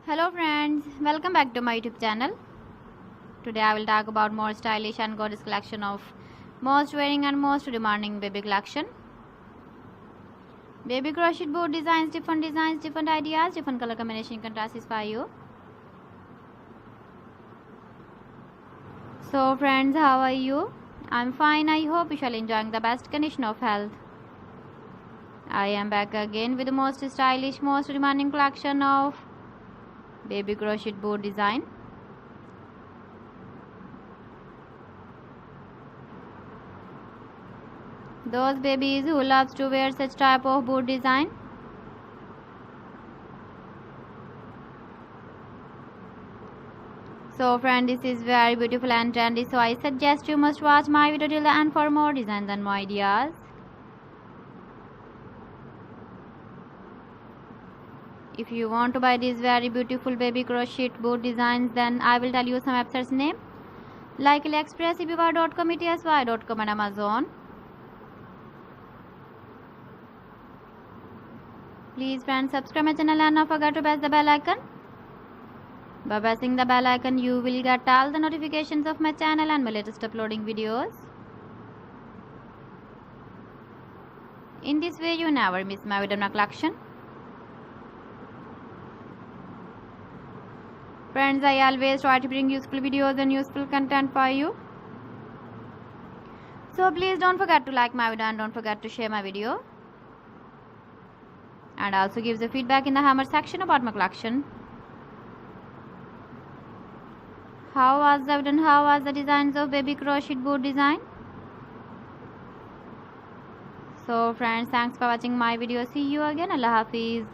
Hello friends, welcome back to my YouTube channel. Today I will talk about more stylish and gorgeous collection of most wearing and most demanding baby collection. Baby crochet board designs, different ideas, different color combination can satisfy you. So friends, how are you? I'm fine. I hope you shall enjoying the best condition of health. I am back again with the most stylish, most demanding collection of baby crochet board design. Those babies who loves to wear such type of board design. So friend, this is very beautiful and trendy, so I suggest you must watch my video till the end for more designs and more ideas. If you want to buy these very beautiful baby crochet board designs, then I will tell you some websites name like AliExpress, eBay.com, ETSY.com and Amazon. Please friends, subscribe my channel and not forget to press the bell icon. By pressing the bell icon, you will get all the notifications of my channel and my latest uploading videos. In this way, you never miss my video collection. Friends, I always try to bring useful videos and useful content for you. So please don't forget to like my video and don't forget to share my video. And also give the feedback in the hammer section about my collection. How was the video and how was the designs of baby crochet board design? So friends, thanks for watching my video. See you again. Allah Hafiz.